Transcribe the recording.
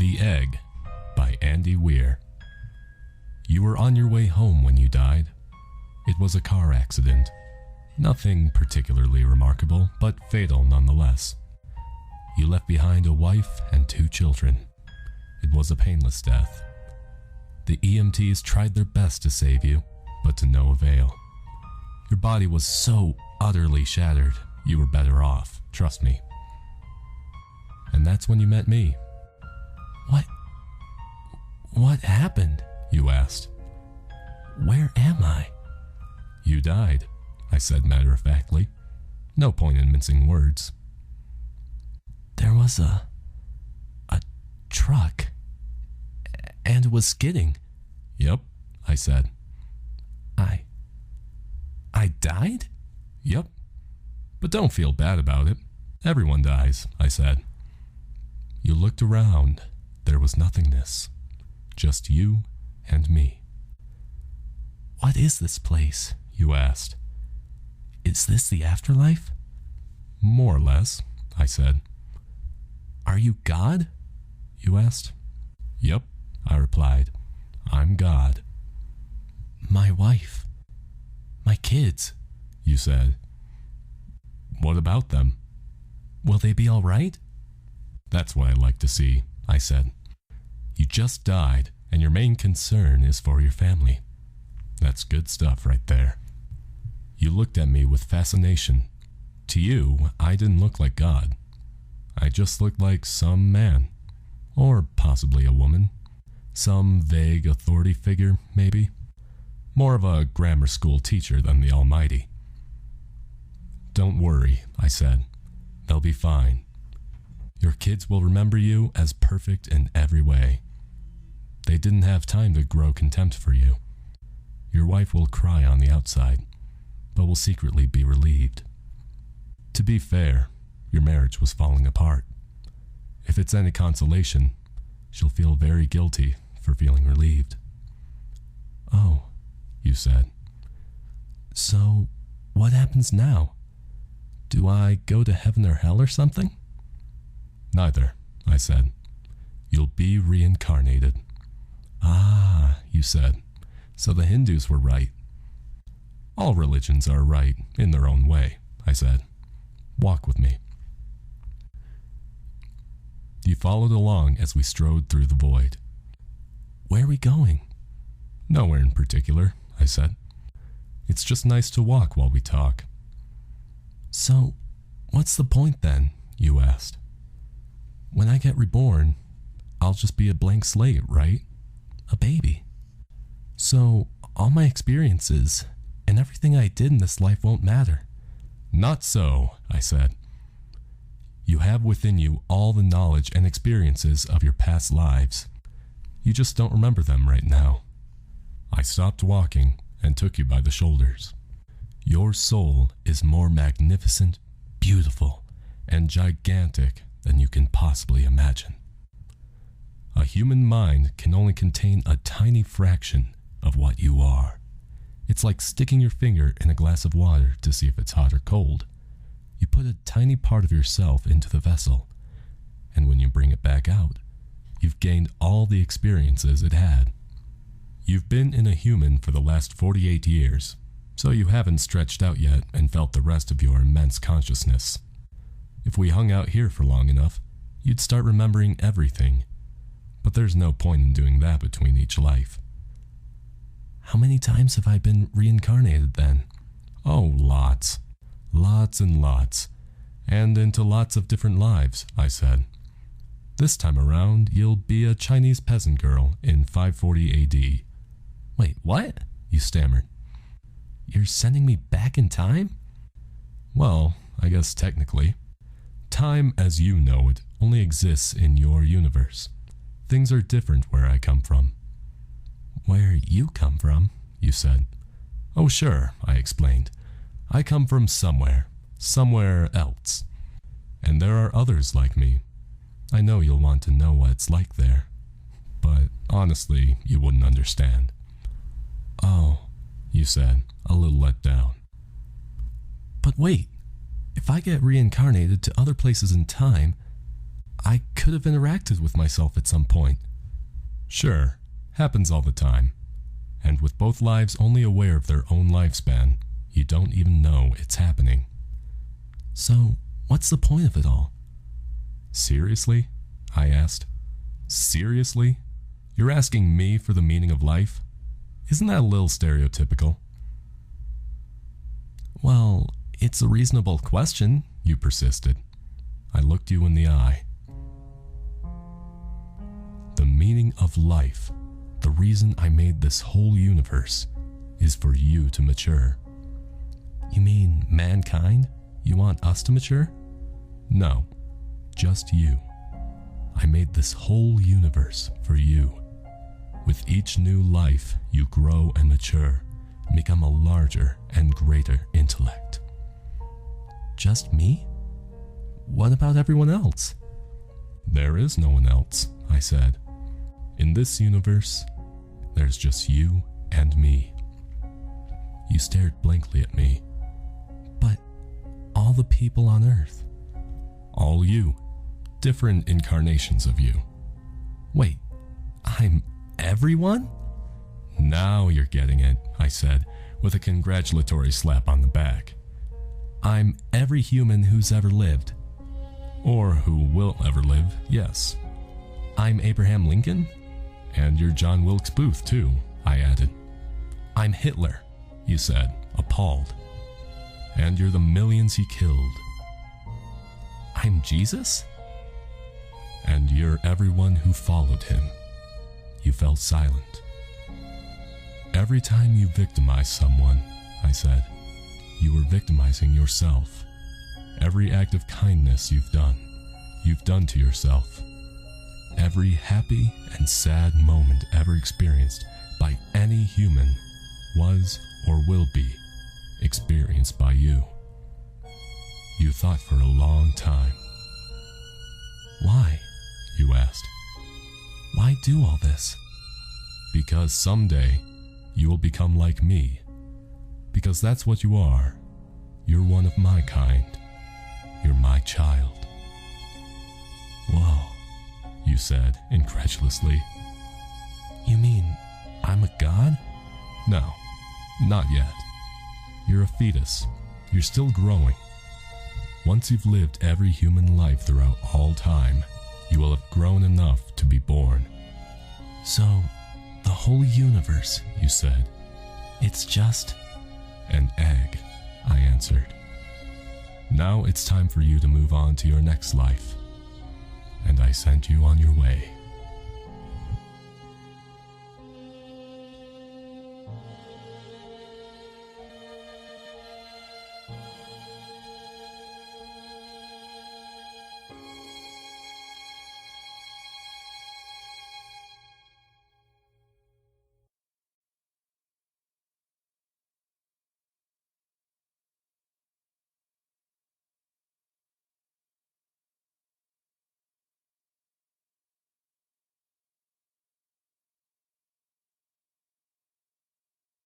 The Egg by Andy Weir. You were on your way home when you died. It was a car accident. Nothing particularly remarkable, but fatal nonetheless. You left behind a wife and 2 children. It was a painless death. The EMTs tried their best to save you, but to no avail. Your body was so utterly shattered, you were better off, trust me. And that's when you met me. What happened? You asked. Where am I? You died, I said matter-of-factly. No point in mincing words. There was a truck, and it was skidding. Yep, I said. I died? Yep. But don't feel bad about it. Everyone dies, I said. You looked around. There was nothingness. Just you and me. What is this place? You asked. Is this the afterlife? More or less, I said. Are you God? You asked. Yep, I replied. I'm God. My wife. My kids, you said. What about them? Will they be all right? That's what I like to see, I said. You just died, and your main concern is for your family. That's good stuff right there. You looked at me with fascination. To you, I didn't look like God. I just looked like some man. Or possibly a woman. Some vague authority figure, maybe. More of a grammar school teacher than the Almighty. Don't worry, I said. They'll be fine. Your kids will remember you as perfect in every way. They didn't have time to grow contempt for you. Your wife will cry on the outside, but will secretly be relieved. To be fair, your marriage was falling apart. If it's any consolation, she'll feel very guilty for feeling relieved. Oh, you said. So, what happens now? Do I go to heaven or hell or something? Neither, I said. You'll be reincarnated. Ah, you said. So the Hindus were right. All religions are right in their own way, I said. Walk with me. You followed along as we strode through the void. Where are we going? Nowhere in particular, I said. It's just nice to walk while we talk. So, what's the point then? You asked. When I get reborn, I'll just be a blank slate, right? A baby. So, all my experiences and everything I did in this life won't matter. Not so, I said. You have within you all the knowledge and experiences of your past lives. You just don't remember them right now. I stopped walking and took you by the shoulders. Your soul is more magnificent, beautiful, and gigantic than you can possibly imagine. A human mind can only contain a tiny fraction of what you are. It's like sticking your finger in a glass of water to see if it's hot or cold. You put a tiny part of yourself into the vessel, and when you bring it back out, you've gained all the experiences it had. You've been in a human for the last 48 years, so you haven't stretched out yet and felt the rest of your immense consciousness. If we hung out here for long enough, you'd start remembering everything. But there's no point in doing that between each life. How many times have I been reincarnated then? Oh, lots. Lots and lots. And into lots of different lives, I said. This time around, you'll be a Chinese peasant girl in 540 AD. Wait, what? You stammered. You're sending me back in time? Well, I guess technically. Time as you know it only exists in your universe. Things are different where I come from. Where you come from, you said. Oh sure, I explained. I come from somewhere else. And there are others like me. I know you'll want to know what it's like there. But honestly, you wouldn't understand. Oh, you said, a little let down. But wait, if I get reincarnated to other places in time, I could have interacted with myself at some point. Sure, happens all the time. And with both lives only aware of their own lifespan, you don't even know it's happening. So, what's the point of it all? Seriously? I asked. Seriously? You're asking me for the meaning of life? Isn't that a little stereotypical? Well, it's a reasonable question, you persisted. I looked you in the eye. The meaning of life, the reason I made this whole universe, is for you to mature. You mean mankind? You want us to mature? No, just you. I made this whole universe for you. With each new life, you grow and mature, and become a larger and greater intellect. Just me? What about everyone else? There is no one else, I said. In this universe, there's just you and me. You stared blankly at me. But all the people on Earth. All you. Different incarnations of you. Wait, I'm everyone? Now you're getting it, I said, with a congratulatory slap on the back. I'm every human who's ever lived. Or who will ever live, yes. I'm Abraham Lincoln? And you're John Wilkes Booth, too, I added. I'm Hitler, you said, appalled. And you're the millions he killed. I'm Jesus? And you're everyone who followed him. You fell silent. Every time you victimize someone, I said, you were victimizing yourself. Every act of kindness you've done to yourself. Every happy and sad moment ever experienced by any human was or will be experienced by you. You thought for a long time. Why? You asked. Why do all this? Because someday you will become like me. Because that's what you are. You're one of my kind. You're my child. Whoa, you said incredulously. You mean I'm a god? No, not yet. You're a fetus. You're still growing. Once you've lived every human life throughout all time, you will have grown enough to be born. So, the whole universe, you said, it's just an egg, I answered. Now it's time for you to move on to your next life. And I sent you on your way.